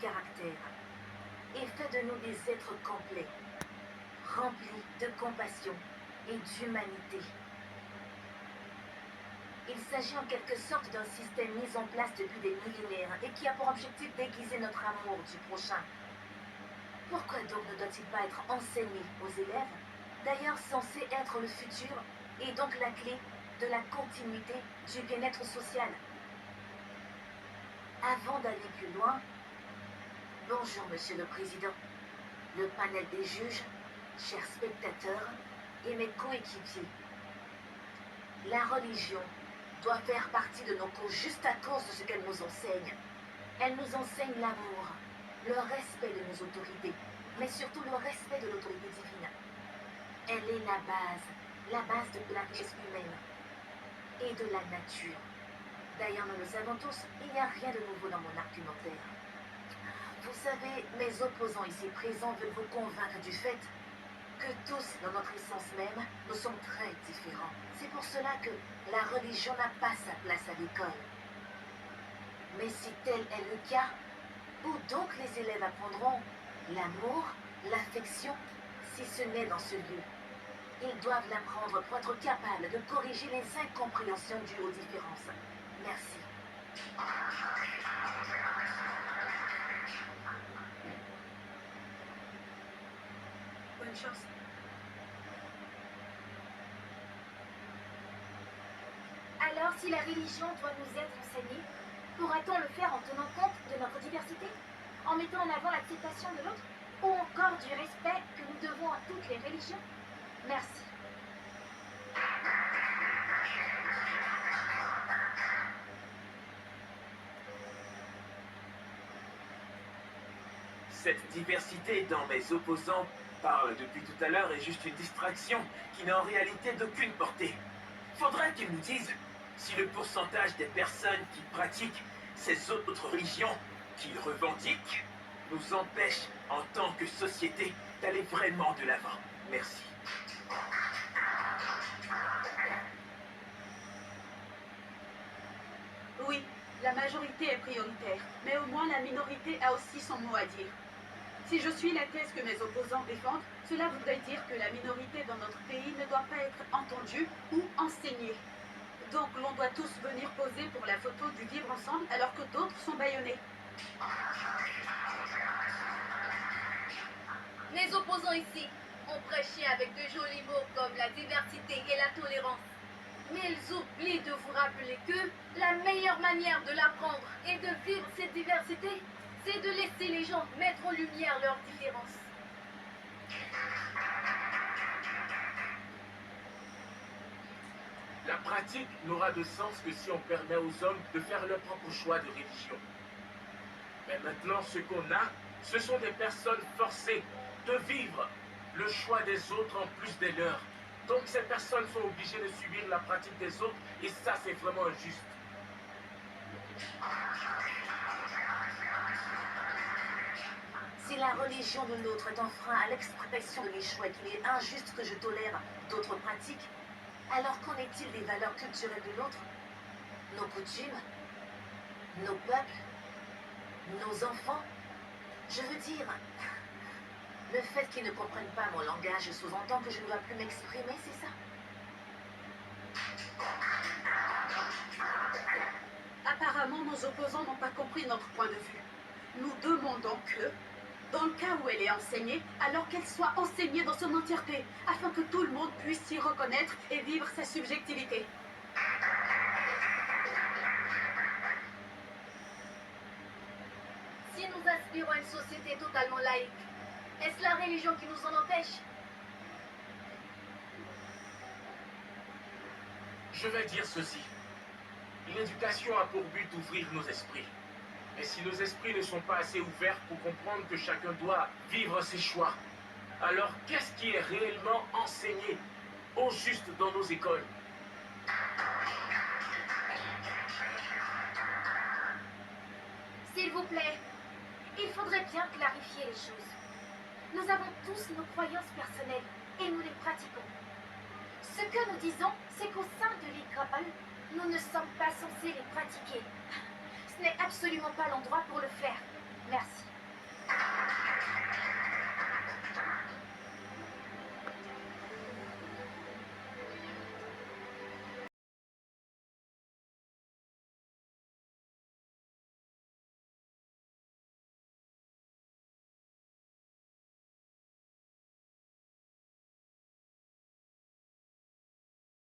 caractères et fait de nous des êtres complets, remplis de compassion et d'humanité. Il s'agit en quelque sorte d'un système mis en place depuis des millénaires et qui a pour objectif d'aiguiser notre amour du prochain. Pourquoi donc ne doit-il pas être enseigné aux élèves, d'ailleurs censé être le futur et donc la clé de la continuité du bien-être social? Avant d'aller plus loin, bonjour Monsieur le Président, le panel des juges, chers spectateurs et mes coéquipiers. La religion doit faire partie de nos causes juste à cause de ce qu'elle nous enseigne. Elle nous enseigne l'amour, le respect de nos autorités, mais surtout le respect de l'autorité divine. Elle est la base de la richesse humaine et de la nature. D'ailleurs, nous le savons tous, il n'y a rien de nouveau dans mon argumentaire. Vous savez, mes opposants ici présents veulent vous convaincre du fait que tous, dans notre essence même, nous sommes très différents. C'est pour cela que la religion n'a pas sa place à l'école. Mais si tel est le cas, où donc les élèves apprendront l'amour, l'affection, si ce n'est dans ce lieu? Ils doivent l'apprendre pour être capables de corriger les incompréhensions dues aux différences. Merci. Bonne chance. Alors, si la religion doit nous être enseignée, pourra-t-on le faire en tenant compte de notre diversité, en mettant en avant l'acceptation de l'autre, ou encore du respect que nous devons à toutes les religions? Merci. Cette diversité dont mes opposants parlent depuis tout à l'heure est juste une distraction qui n'a en réalité d'aucune portée. Faudrait qu'ils nous disent si le pourcentage des personnes qui pratiquent ces autres religions, qu'ils revendiquent, nous empêche en tant que société d'aller vraiment de l'avant. Merci. Oui, la majorité est prioritaire, mais au moins la minorité a aussi son mot à dire. Si je suis la thèse que mes opposants défendent, cela voudrait dire que la minorité dans notre pays ne doit pas être entendue ou enseignée. Donc l'on doit tous venir poser pour la photo du vivre ensemble alors que d'autres sont bâillonnés. Les opposants ici ont prêché avec de jolis mots comme la diversité et la tolérance. Mais ils oublient de vous rappeler que la meilleure manière de l'apprendre et de vivre cette diversité, c'est de laisser les gens mettre en lumière leurs différences. La pratique n'aura de sens que si on permet aux hommes de faire leur propre choix de religion. Mais maintenant, ce qu'on a, ce sont des personnes forcées de vivre le choix des autres en plus des leurs. Donc ces personnes sont obligées de subir la pratique des autres et ça, c'est vraiment injuste. Si la religion de l'autre est un frein à l'expression de mes choix et qu'il est injuste que je tolère d'autres pratiques, alors qu'en est-il des valeurs culturelles de l'autre? Nos coutumes? Nos peuples? Nos enfants? Je veux dire, le fait qu'ils ne comprennent pas mon langage sous-entend que je ne dois plus m'exprimer, c'est ça? Apparemment, nos opposants n'ont pas compris notre point de vue. Nous demandons que, dans le cas où elle est enseignée, alors qu'elle soit enseignée dans son entièreté, afin que tout le monde puisse s'y reconnaître et vivre sa subjectivité. Si nous aspirons à une société totalement laïque, est-ce la religion qui nous en empêche? Je vais dire ceci. L'éducation a pour but d'ouvrir nos esprits. Mais si nos esprits ne sont pas assez ouverts pour comprendre que chacun doit vivre ses choix, alors qu'est-ce qui est réellement enseigné au juste dans nos écoles? S'il vous plaît, il faudrait bien clarifier les choses. Nous avons tous nos croyances personnelles et nous les pratiquons. Ce que nous disons, c'est qu'au sein de l'école, nous ne sommes pas censés les pratiquer. Ce n'est absolument pas l'endroit pour le faire. Merci.